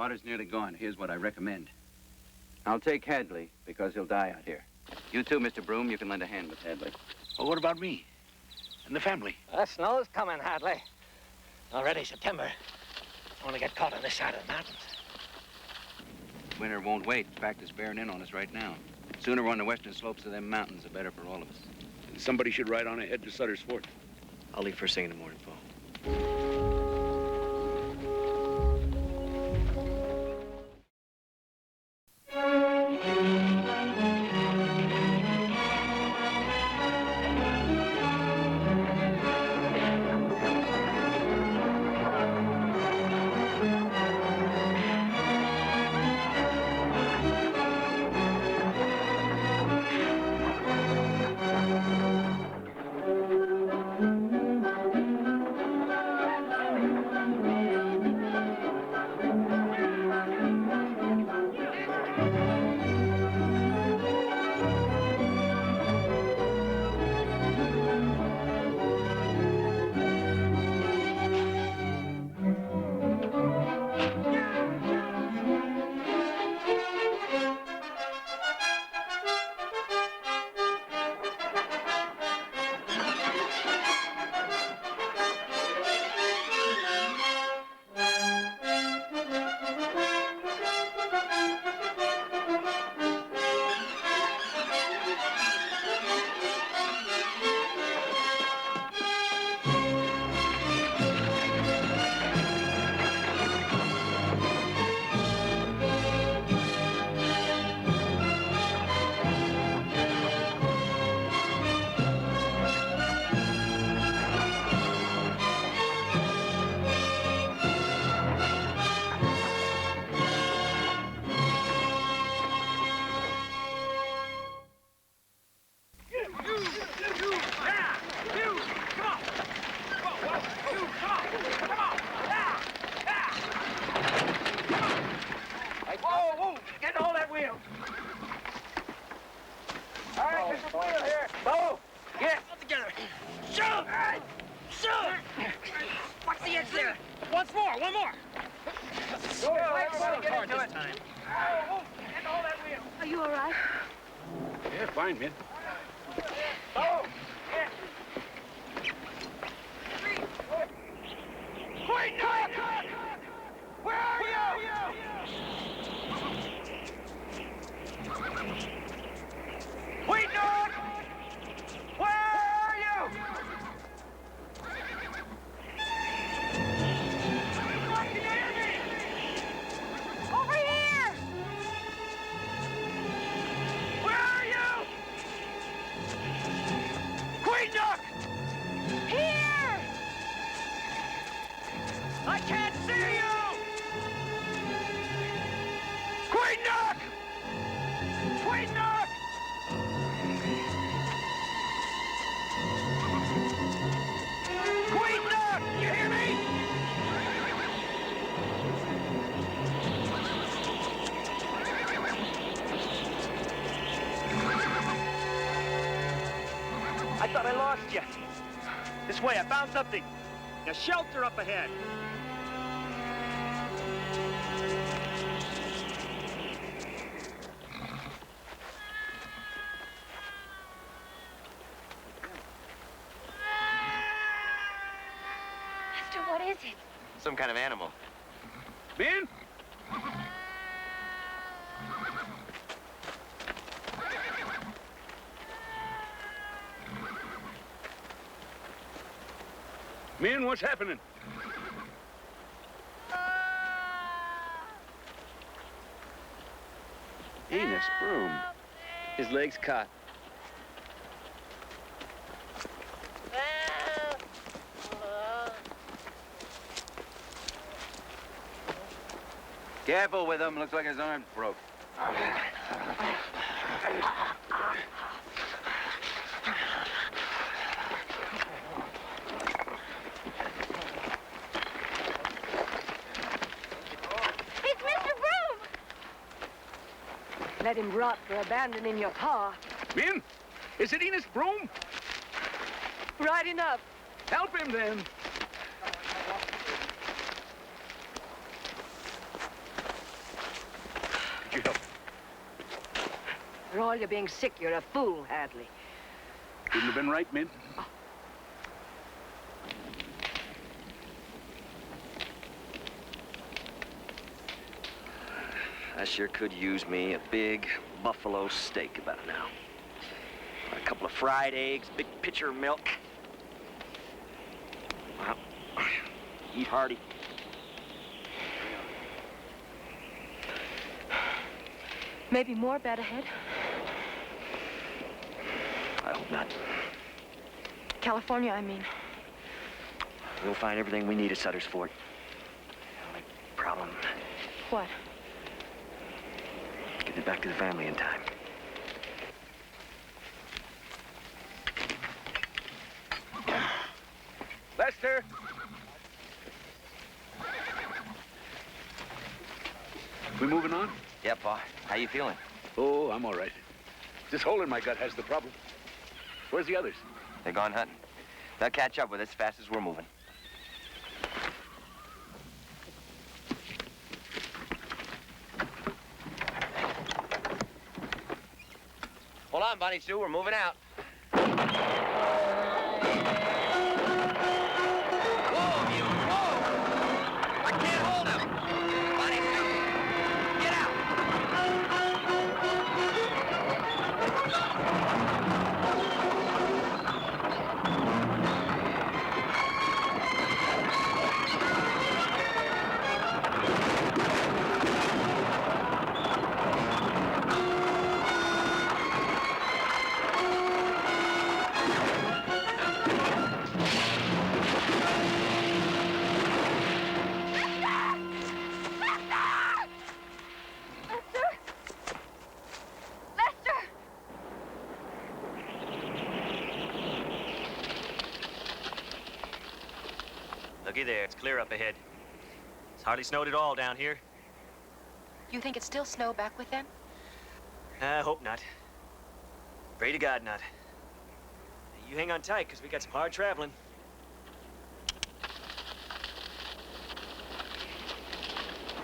water's nearly gone. Here's what I recommend. I'll take Hadley, because he'll die out here. You too, Mr. Broom. You can lend a hand with Hadley. Well, what about me? And the family? The snow's coming, Hadley. Already September. Only get caught on this side of the mountains. Winter won't wait. In fact, it's bearing in on us right now. Sooner we're on the western slopes of them mountains, the better for all of us. And somebody should ride on ahead to Sutter's Fort. I'll leave first thing in the morning, Paul. I thought I lost you. This way, I found something. A shelter up ahead. Master, what is it? Some kind of animal. Ben? Men, what's happening? Enos Broom. His leg's caught. Careful with him. Looks like his arm broke. Let him rot for abandoning your pa. Ben, is it Enos Broom? Right enough. Help him then. For all your being sick, you're a fool, Hadley. Couldn't have been right, Min. I sure could use me a big buffalo steak about now. A couple of fried eggs, big pitcher of milk. Well, eat hearty. Maybe more bad ahead. I hope not. California, I mean. We'll find everything we need at Sutter's Fort. The only problem, What? getting it back to the family in time. Lester! We moving on? Yeah, Pa. How you feeling? Oh, I'm all right. This hole in my gut has the problem. Where's the others? They're gone hunting. They'll catch up with us as fast as we're moving. Hold on, Bonnie Sue. We're moving out. Whoa, you! Whoa! I can't hold him! Bonnie Sue! Get out! Looky there, it's clear up ahead. It's hardly snowed at all down here. You think it's still snow back with them? I hope not. Pray to God not. You hang on tight, because we got some hard traveling.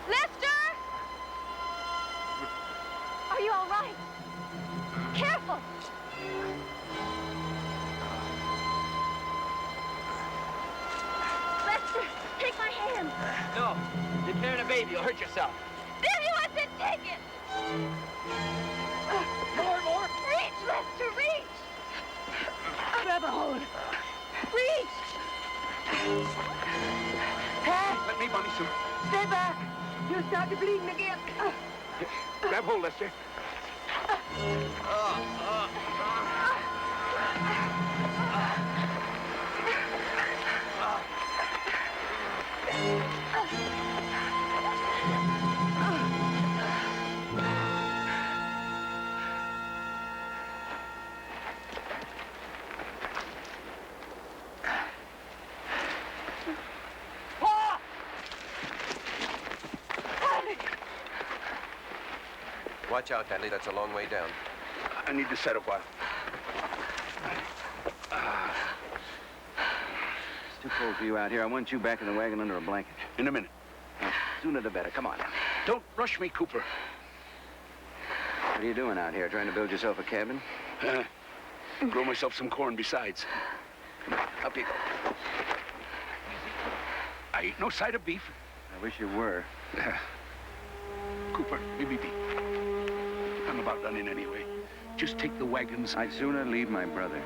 Lester! Are you all right? Careful! Lester, take my hand. No, you're carrying a baby. You'll hurt yourself. Billy wants to take it! More! Reach, Lester, reach! Grab a hold. Reach! Pat, Let me, Bonnie Sue. stay back. You'll start to bleeding again. Grab hold, Lester. Watch out, Hadley. That's a long way down. I need to set a while. It's too cold for you out here. I want you back in the wagon under a blanket. In a minute. Sooner the better. Come on now. Don't rush me, Cooper. What are you doing out here? Trying to build yourself a cabin? Grow myself some corn besides. Come on, up you go. I eat no side of beef. I wish you were. Cooper, leave me be. I'm about done in anyway. Just take the wagons. I'd sooner leave my brother.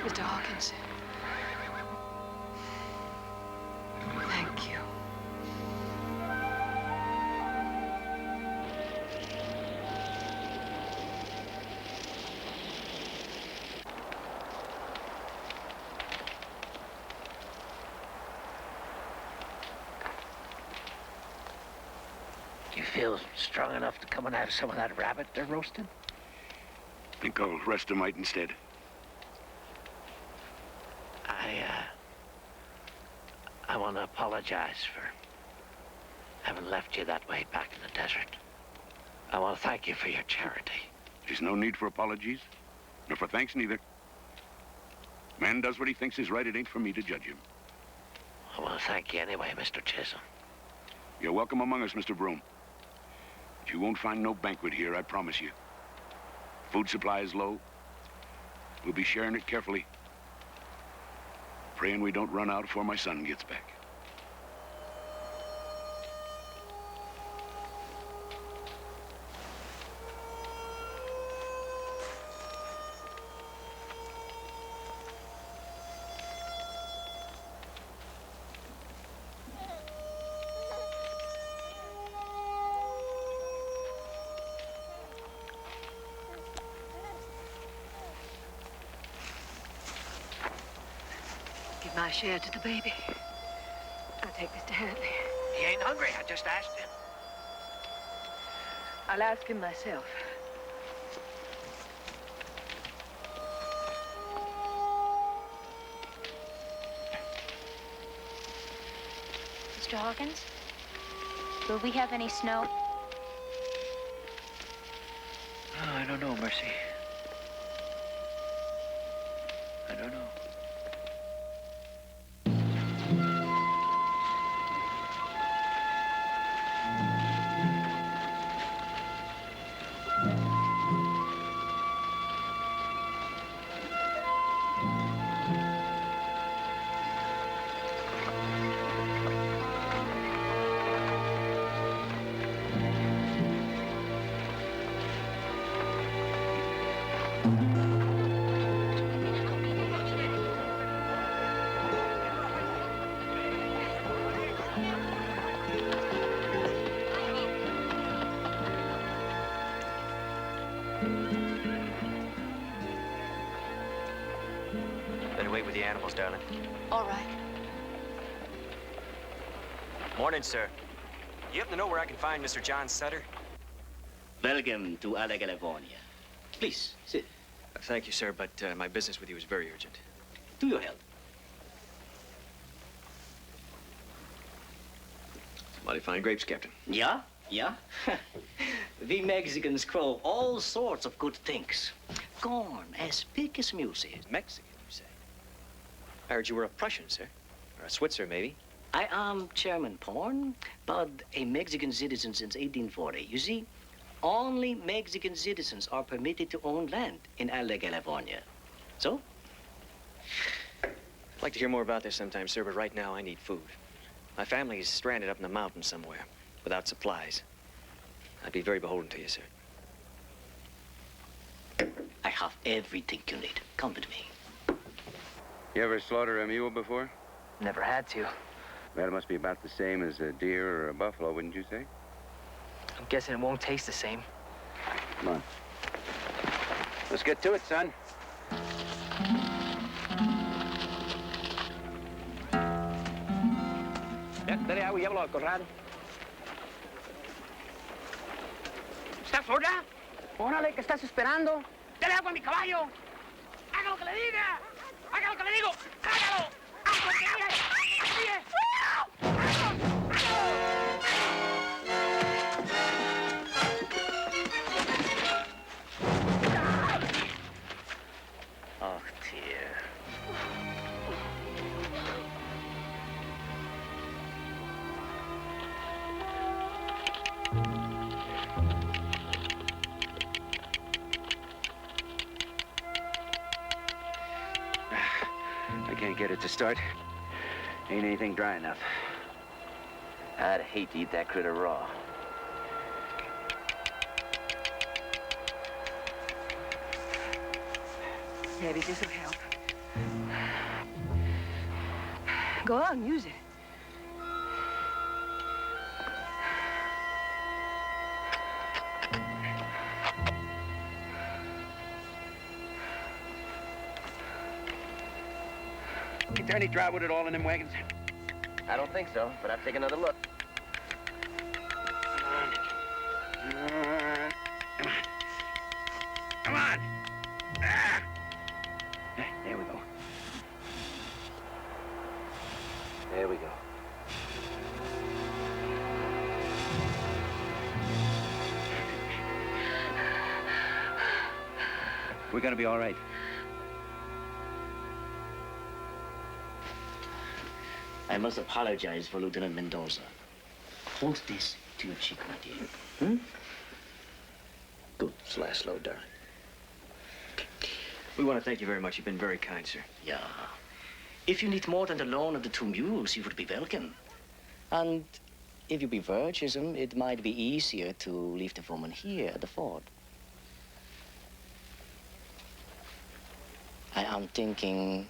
Mr. Hawkins. Thank you. You feel strong enough to come and have some of that rabbit they're roasting? Think I'll rest a mite instead. I want to apologize for having left you that way back in the desert. I want to thank you for your charity. There's no need for apologies, nor for thanks neither. Man does what he thinks is right. It ain't for me to judge him. I want to thank you anyway, Mr. Chisholm. You're welcome among us, Mr. Broom. But you won't find no banquet here, I promise you. Food supply is low. We'll be sharing it carefully. Praying we don't run out before my son gets back. Give my share to the baby. I'll take Mr. Hadley. He ain't hungry. I just asked him. I'll ask him myself. Mr. Hawkins, will we have any snow? Oh, I don't know, Mercy. I don't know. Better wait with the animals, darling. All right. Morning, sir. You happen to know where I can find Mr. John Sutter? Welcome to Ala California. Please, sit. Thank you, sir, but my business with you is very urgent. To your health. Mighty fine grapes, Captain. Yeah? We Mexicans grow all sorts of good things. Corn as big as music. Mexican, you say? I heard you were a Prussian, sir. Or a Switzer, maybe. I am German born, but a Mexican citizen since 1840. You see, only Mexican citizens are permitted to own land in Ala California. So? I'd like to hear more about this sometime, sir, but right now I need food. My family is stranded up in the mountains somewhere, without supplies. I'd be very beholden to you, sir. I have everything you need. Come with me. You ever slaughter a mule before? Never had to. That must be about the same as a deer or a buffalo, wouldn't you say? I'm guessing it won't taste the same. Come on. Let's get to it, son. Dale agua y llévalo al corral. ¿Estás sorda? Órale, ¿qué estás esperando? Dale agua a mi caballo. Haga lo que le diga. Haga lo que le digo. Hágalo. Haga lo que diga. Oh, dear. I can't get it to start. Ain't anything dry enough. I'd hate to eat that critter raw. Maybe this will help. Go on, use it. Is there any drywood at all in them wagons? I don't think so, but I'll take another look. Come on. There we go. There we go. We're gonna be all right. I must apologize for Lieutenant Mendoza. Hold this to your cheek, my dear. Good. Slash low, darling. We want to thank you very much. You've been very kind, sir. Yeah. If you need more than the loan of the 2 mules, you would be welcome. And if you prefer, Chisholm, it might be easier to leave the woman here at the fort. I am thinking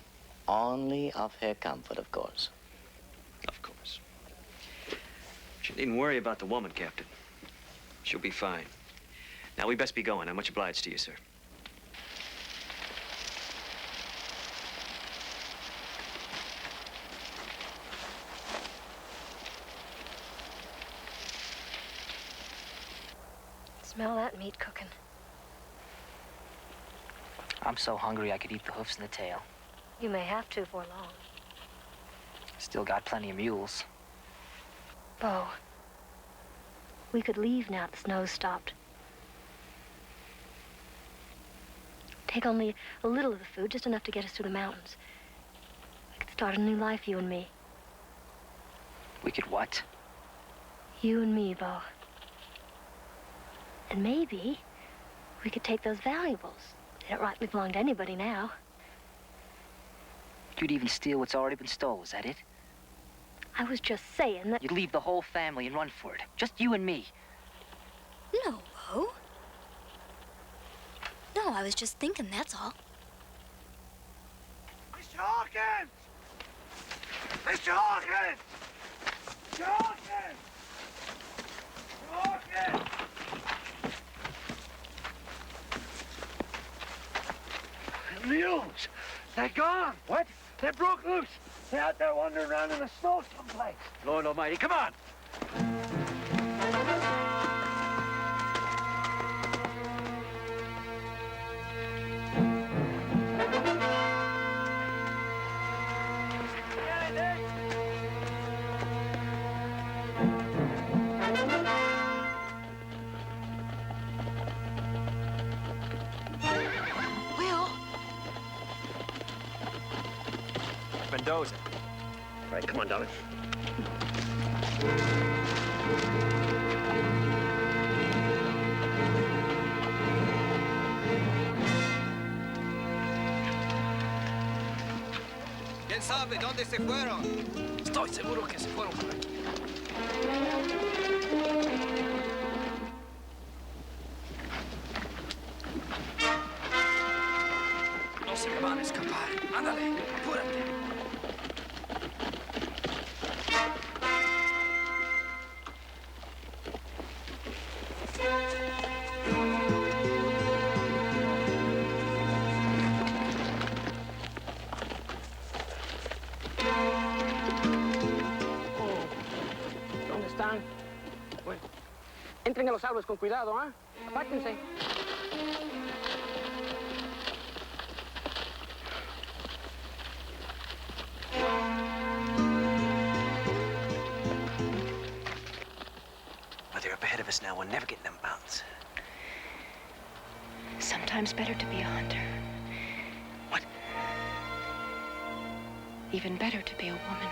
only of her comfort, of course. Of course. You needn't worry about the woman, Captain. She'll be fine. Now, we best be going. I'm much obliged to you, sir. Smell that meat cooking. I'm so hungry I could eat the hoofs and the tail. You may have to for long. Still got plenty of mules. Bo, we could leave now the snow's stopped. Take only a little of the food, just enough to get us through the mountains. We could start a new life, you and me. We could what? You and me, Bo. And maybe we could take those valuables. They don't rightly belong to anybody now. You'd even steal what's already been stole, is that it? I was just saying that... You'd leave the whole family and run for it. Just you and me. No, Bo. No, I was just thinking, that's all. Mr. Hawkins! Mr. Hawkins! Mr. Hawkins! Mr. Hawkins! The mules! They're gone! What? They broke loose! They're out there wandering around in the snow someplace. Lord Almighty, come on! Will? Mendoza. All right, come on, darling. ¿Quién sabe dónde se fueron? Estoy seguro que se fueron por aquí. No se me van a escapar. Ándale, apúrate. ¿Dónde están? Bueno, entren a los árboles con cuidado, ¿ah? Apártense. Well, they're up ahead of us now. We'll never get in them mountains. Sometimes better to be a hunter. What? Even better to be a woman.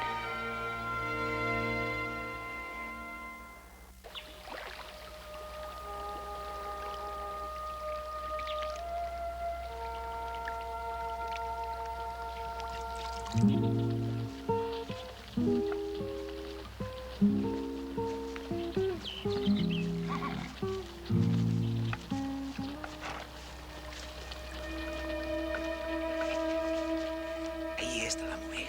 Ahí está la mujer.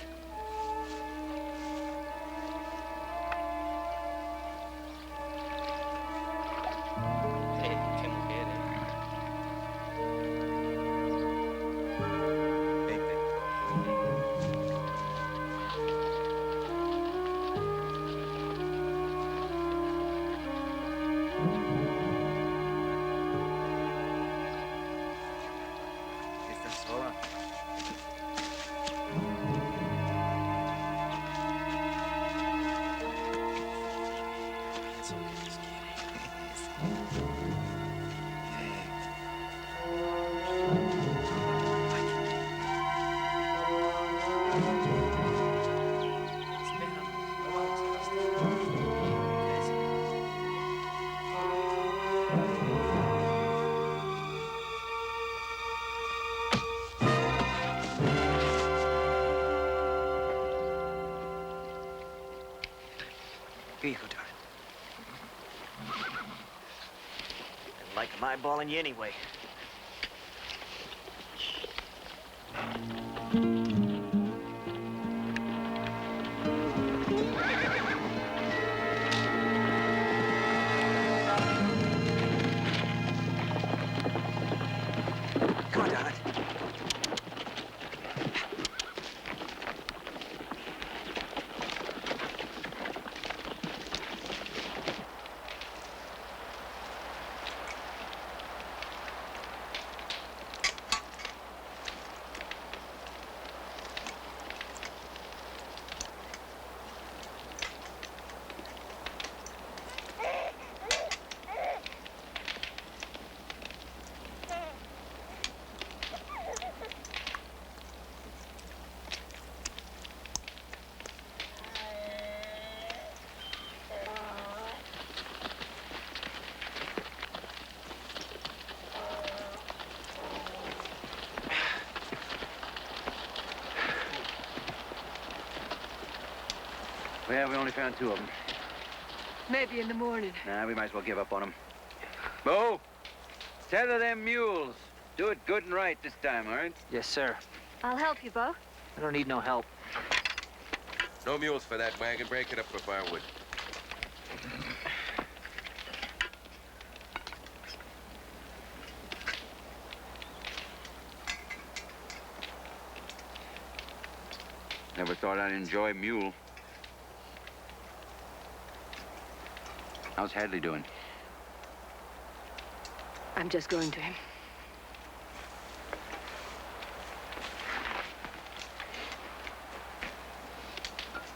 Here you go, darling. Didn't like my balling you anyway. Come on, darling. Well, we only found 2 of them. Maybe in the morning. Nah, we might as well give up on them. Bo, tether them mules. Do it good and right this time, all right? Yes, sir. I'll help you, Bo. I don't need no help. No mules for that wagon. Break it up for firewood. Never thought I'd enjoy mule. How's Hadley doing? I'm just going to him.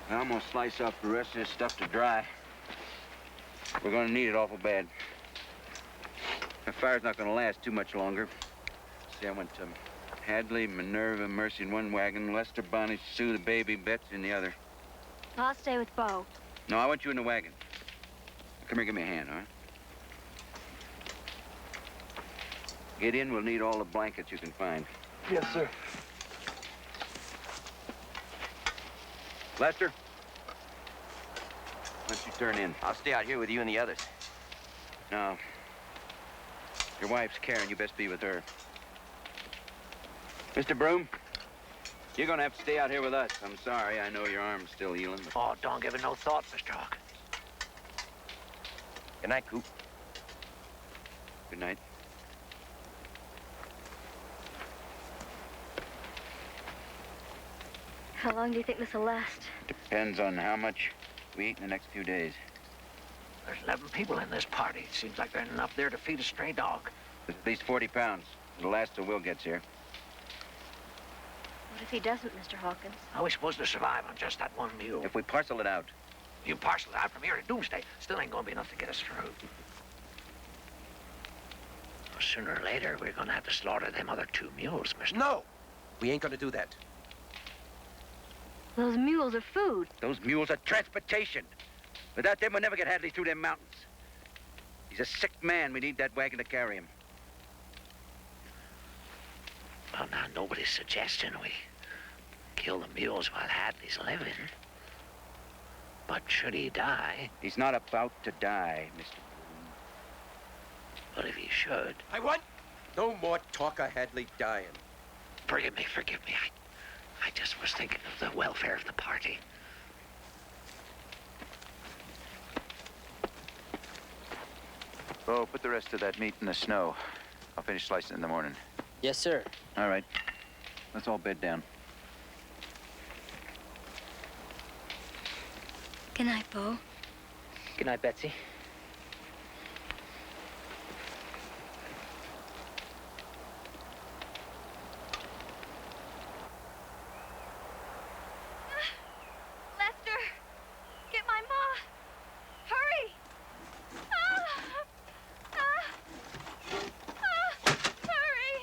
I'm gonna slice up the rest of this stuff to dry. We're gonna need it awful bad. The fire's not gonna last too much longer. See, I went to Hadley, Minerva, Mercy in one wagon, Lester, Bonnie, Sue, the baby, Betsy in the other. I'll stay with Bo. No, I want you in the wagon. Come here, give me a hand, all right? Get in, we'll need all the blankets you can find. Yes, sir. Lester? Why don't you turn in? I'll stay out here with you and the others. No. Your wife's Karen. You best be with her. Mr. Broom, you're gonna have to stay out here with us. I'm sorry. I know your arm's still healing. But... Oh, don't give it no thought, Mr. Hawkins. Good night, Coop. Good night. How long do you think this will last? Depends on how much we eat in the next few days. There's 11 people in this party. It seems like there ain't enough there to feed a stray dog. There's at least 40 pounds. It'll last till Will gets here. What if he doesn't, Mr. Hawkins? How are we supposed to survive on just that one mule? If we parcel it out. You parcel it out from here to Doomsday, still ain't gonna be enough to get us through. Well, sooner or later, we're gonna have to slaughter them other 2 mules, mister. No! We ain't gonna do that. Those mules are food. Those mules are transportation. Without them, we'll never get Hadley through them mountains. He's a sick man. We need that wagon to carry him. Well, now, nobody's suggesting we kill the mules while Hadley's living. But should he die... He's not about to die, Mr. Broom. But if he should... I want no more talk of Hadley dying. Forgive me. I just was thinking of the welfare of the party. Oh, put the rest of that meat in the snow. I'll finish slicing it in the morning. Yes, sir. All right. Let's all bed down. Good night, Bo. Good night, Betsy. Lester! Get my ma! Hurry! Hurry!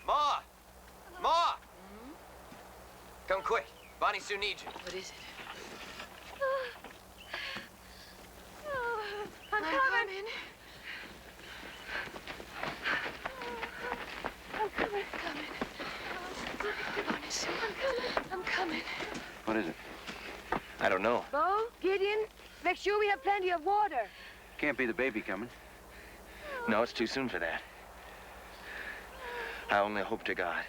Ma! Ma! Come quick. Bonnie Sue needs you. What is it? I'm coming. I'm coming. What is it? I don't know. Bo, Gideon, Make sure we have plenty of water. Can't be the baby coming. No, it's too soon for that. I only hope to God.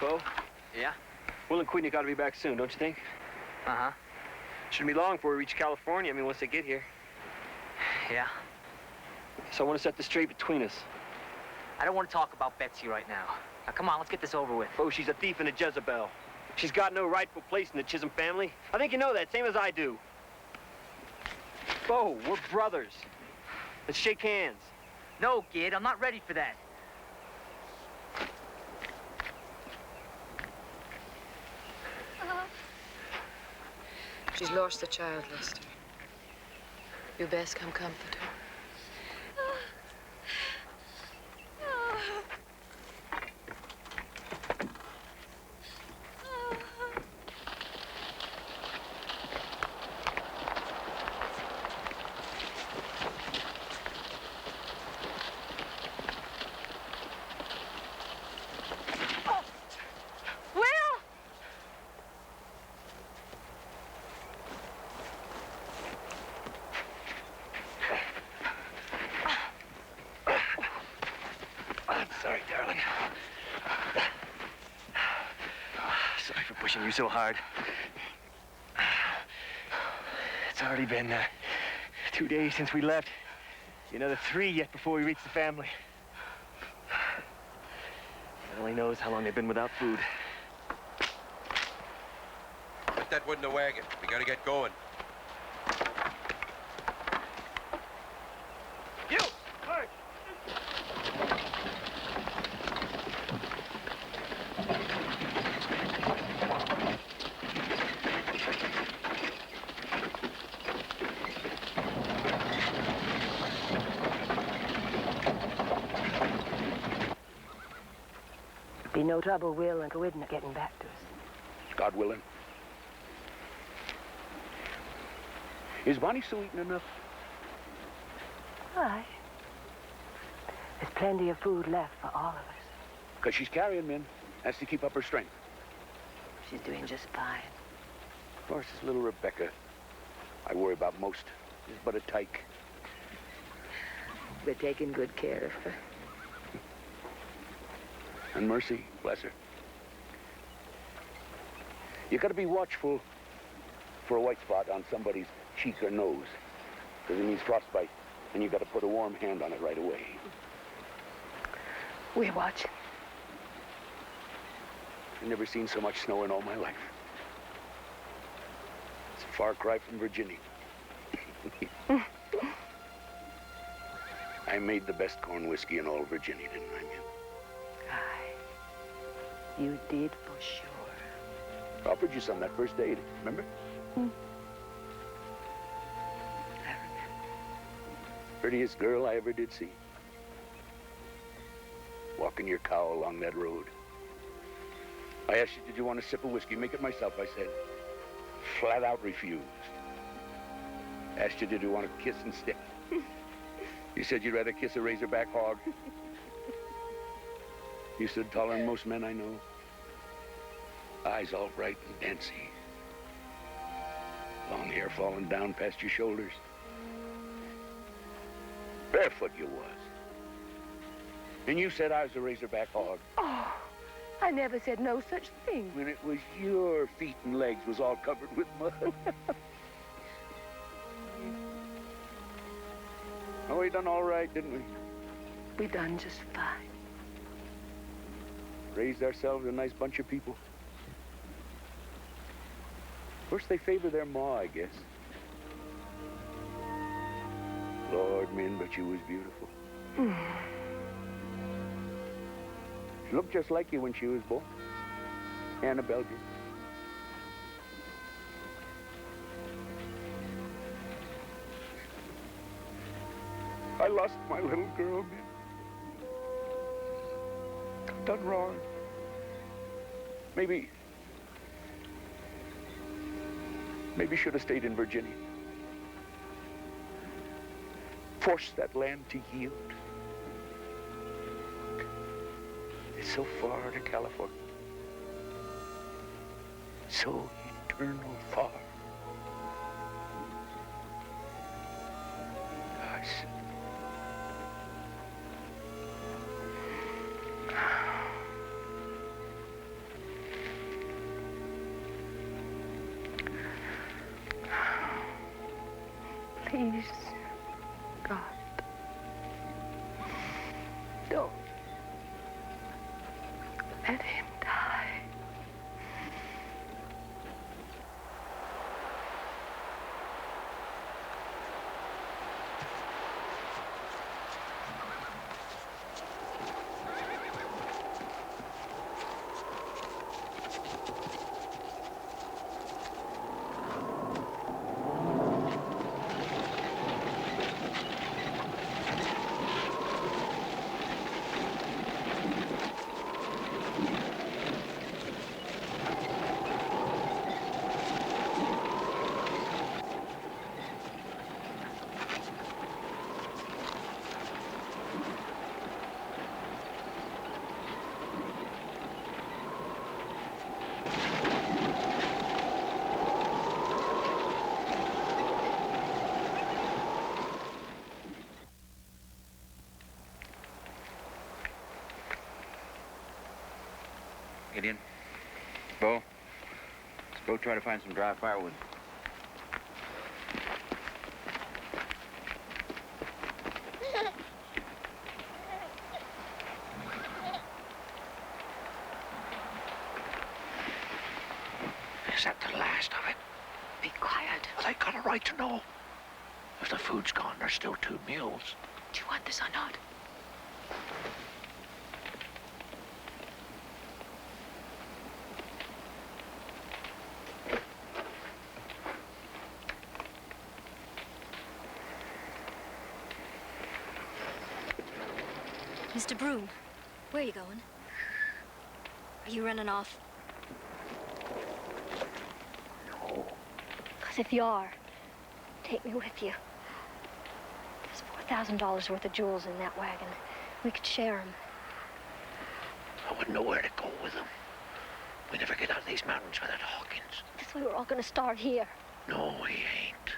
Bo? Yeah? Will and Queenie got to be back soon, don't you think? Uh-huh. Shouldn't be long before we reach California. I mean, once they get here. Yeah. So I want to set this straight between us. I don't want to talk about Betsy right now. Now, come on, let's get this over with. Oh, she's a thief and a Jezebel. She's got no rightful place in the Chisholm family. I think you know that, same as I do. Bo, we're brothers. Let's shake hands. No, kid, I'm not ready for that. She's lost the child, Lester. You best come comfort her. Sorry, darling. Sorry for pushing you so hard. It's already been 2 days since we left. Another 3 yet before we reach the family. God only knows how long they've been without food. Put that wood in the wagon. We gotta get going. You! Hurry! Be no trouble, Will and Gwydna getting back to us. God willing. Is Bonnie still eating enough? Aye. There's plenty of food left for all of us. Because she's carrying men. Has to keep up her strength. She's doing just fine. Of course, this little Rebecca, I worry about most, is but a tyke. We're taking good care of her. And Mercy, bless her. You gotta be watchful for a white spot on somebody's cheek or nose, because it means frostbite, and you gotta put a warm hand on it right away. We're watching. I've never seen so much snow in all my life. It's a far cry from Virginia. I made the best corn whiskey in all Virginia, didn't I, man? You did for sure. I offered you some that first day, remember? I remember. Prettiest girl I ever did see. Walking your cow along that road. I asked you, did you want a sip of whiskey? Make it myself, I said. Flat out refused. Asked you, did you want a kiss and stick? You said you'd rather kiss a razorback hog. You stood taller than most men I know. Eyes all bright and dancy. Long hair falling down past your shoulders. Barefoot you was. And you said I was a razorback hog. Oh, I never said no such thing. When it was your feet and legs was all covered with mud. Oh, we done all right, didn't we? We done just fine. Raised ourselves a nice bunch of people. Of course, they favor their ma, I guess. Lord, Min, but you was beautiful. She looked just like you when she was born. Annabelle did. I lost my little girl, man. done wrong. Maybe should have stayed in Virginia. Forced that land to yield. It's so far to California. So eternal far. Gosh. Please, God, don't let him die. Gideon, Bo, let's go try to find some dry firewood. Is that the last of it? Be quiet. Well, they got a right to know. If the food's gone, there's still 2 mules. Do you want this or not? Mr. Broom, where are you going? Are you running off? No. Because if you are, take me with you. There's $4,000 worth of jewels in that wagon. We could share them. I wouldn't know where to go with them. We never get out of these mountains without Hawkins. This way we're all gonna start here. No, he ain't.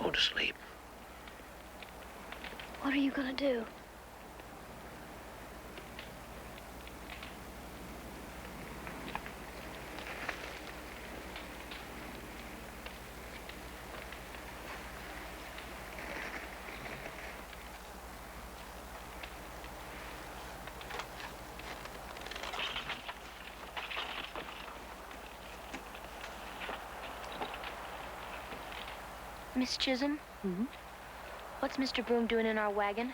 Go to sleep. What are you gonna do? Miss Chisholm? Mm-hmm. What's Mr. Broom doing in our wagon?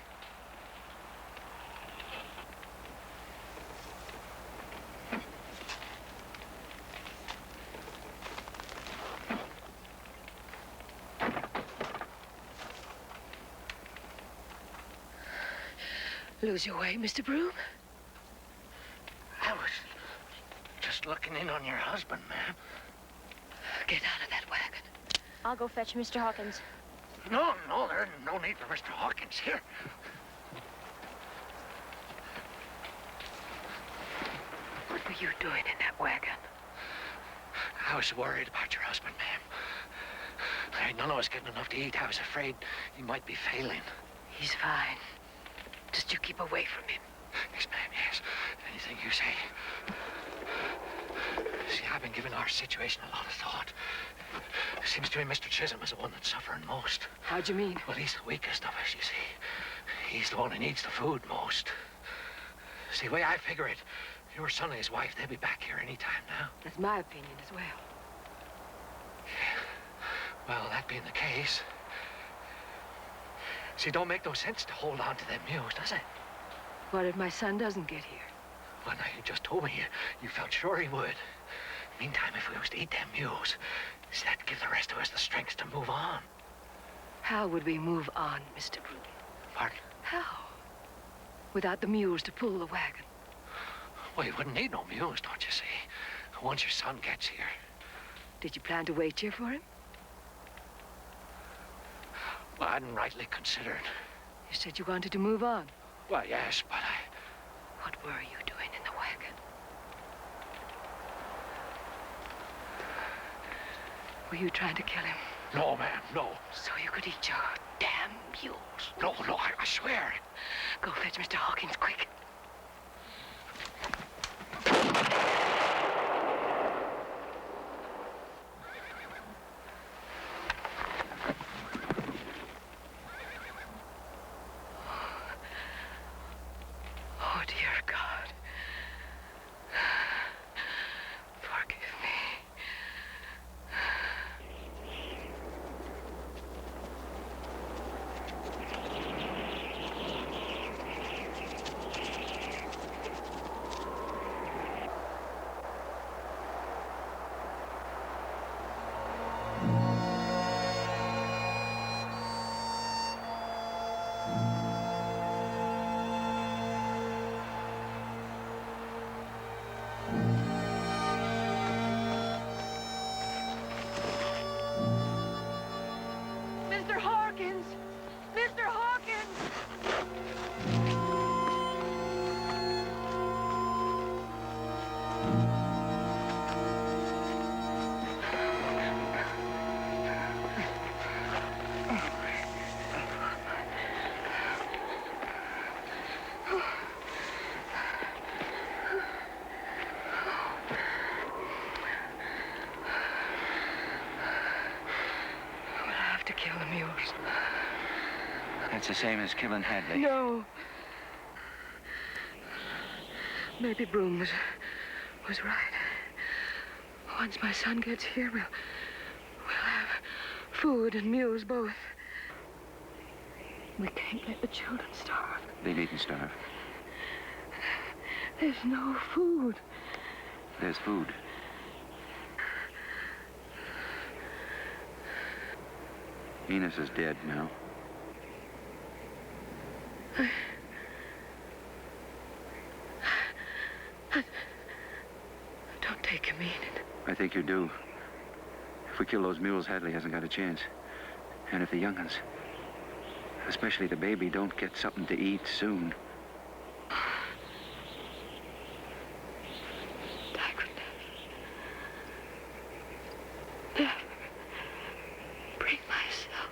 Lose your way, Mr. Broom? I was just looking in on your husband, ma'am. Get out of that wagon. I'll go fetch Mr. Hawkins. No, there's no need for Mr. Hawkins here. What were you doing in that wagon? I was worried about your husband, ma'am. None of us getting enough to eat. I was afraid he might be failing. He's fine. Just you keep away from him. Yes, ma'am, yes. Anything you say. See, I've been giving our situation a lot of thought. It seems to me Mr. Chisholm is the one that's suffering most. How'd you mean? Well, he's the weakest of us, you see. He's the one who needs the food most. See, the way I figure it, your son and his wife, they'll be back here any time now. That's my opinion as well. Well, that being the case... See, it don't make no sense to hold on to them mules, does it? What if my son doesn't get here? Well, now, you just told me you felt sure he would. Meantime, if we was to eat them mules, see, that'd give the rest of us the strength to move on. How would we move on, Mr. Broom? Pardon? How? without the mules to pull the wagon. Well, you wouldn't need no mules, don't you see? Once your son gets here. Did you plan to wait here for him? Well, I hadn't rightly considered. You said you wanted to move on. Well, yes, but What were you doing in the wagon? Were you trying to kill him? No, ma'am, no. So you could eat your damn mules? No, I swear. Go fetch Mr. Hawkins, quick. Oh, dear God. Forgive me. Mr. Hawkins! Mr. Hawkins! We'll have to kill the mules. That's the same as killing Hadley. No. Maybe Broom was right. Once my son gets here, we'll have food and mules both. We can't let the children starve. They needn't starve. There's no food. There's food. Enos is dead now. Don't take a meaning. I think you do. If we kill those mules, Hadley hasn't got a chance. And if the young'uns, especially the baby, don't get something to eat soon. I could never bring myself.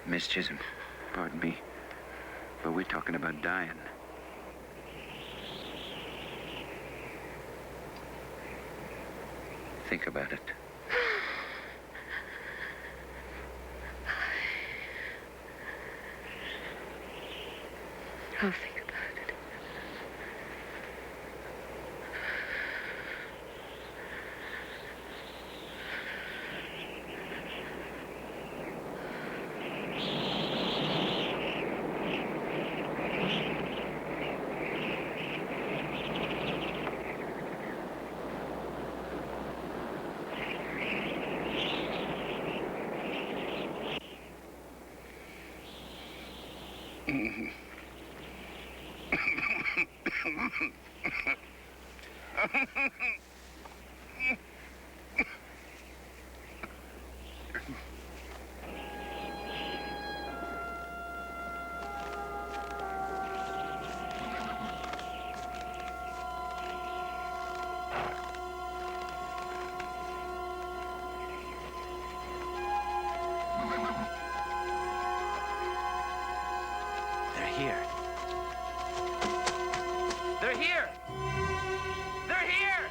Miss Chisholm, pardon me, but we're talking about dying. Think about it. I'll think about it. They're here. They're here! They're here!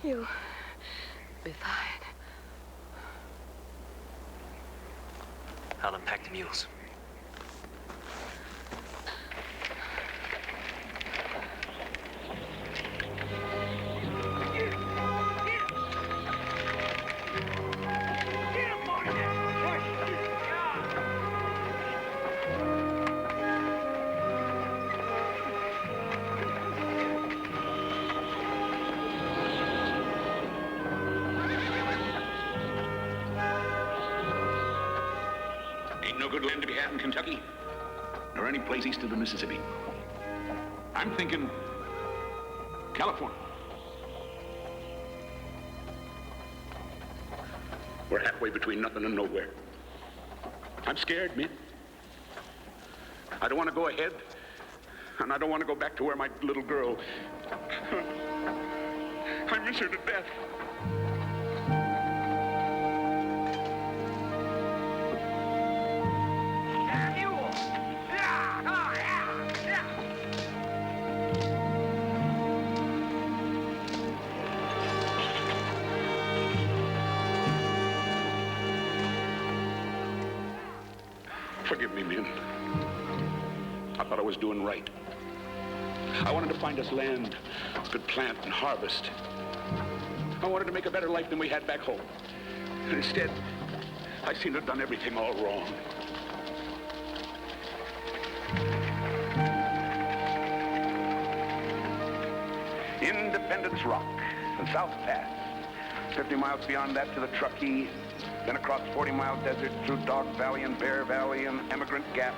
You'll be fine. I'll unpack the mules. Ain't no good land to be had in Kentucky, nor any place east of the Mississippi. I'm thinking California. We're halfway between nothing and nowhere. I'm scared, man. I don't want to go ahead, and I don't want to go back to where my little girl... I miss her to death. Forgive me, men. I thought I was doing right. I wanted to find us land we could plant and harvest. I wanted to make a better life than we had back home. And instead, I seem to have done everything all wrong. Independence Rock, the South Pass. 50 miles beyond that to the Truckee, then across 40-mile desert through Dog Valley and Bear Valley and Emigrant Gap,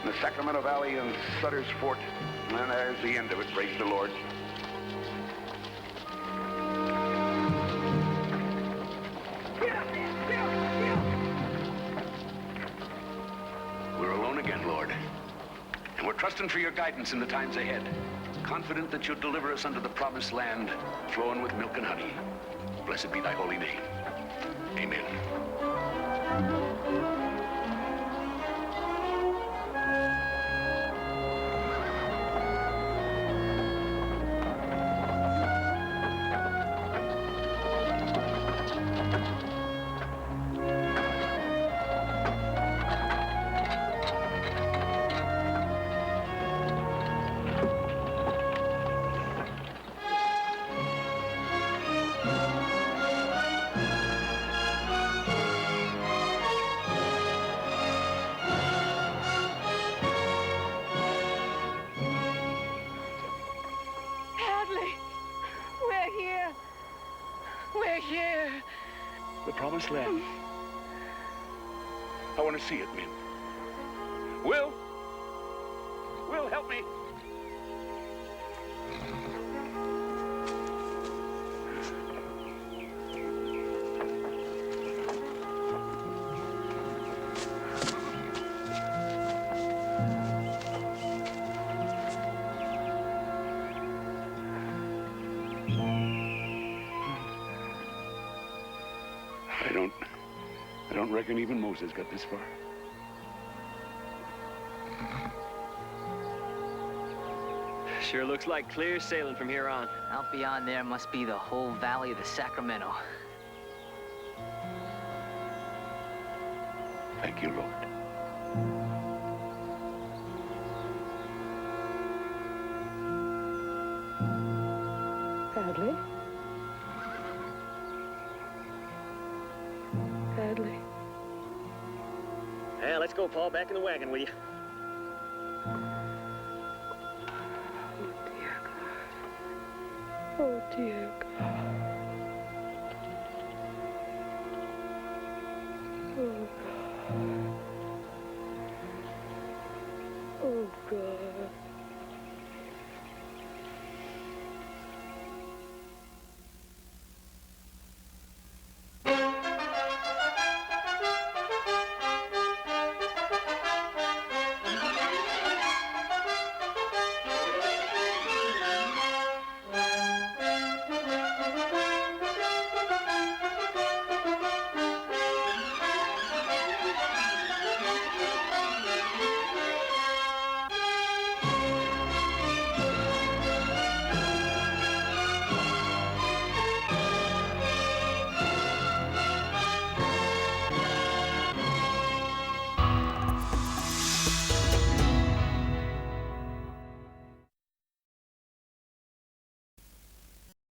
and the Sacramento Valley and Sutter's Fort. And then there's the end of it, praise the Lord. We're alone again, Lord. And we're trusting for your guidance in the times ahead. Confident that you'll deliver us unto the promised land, flowing with milk and honey. Blessed be thy holy name. Amen. The promised land. I want to see it, men. Will, help me. I don't reckon even Moses got this far. Sure looks like clear sailing from here on. Out beyond there must be the whole valley of the Sacramento. Thank you, Lord. Hadley? Hadley? Yeah, let's go, Paul. Back in the wagon with you. Oh, dear God.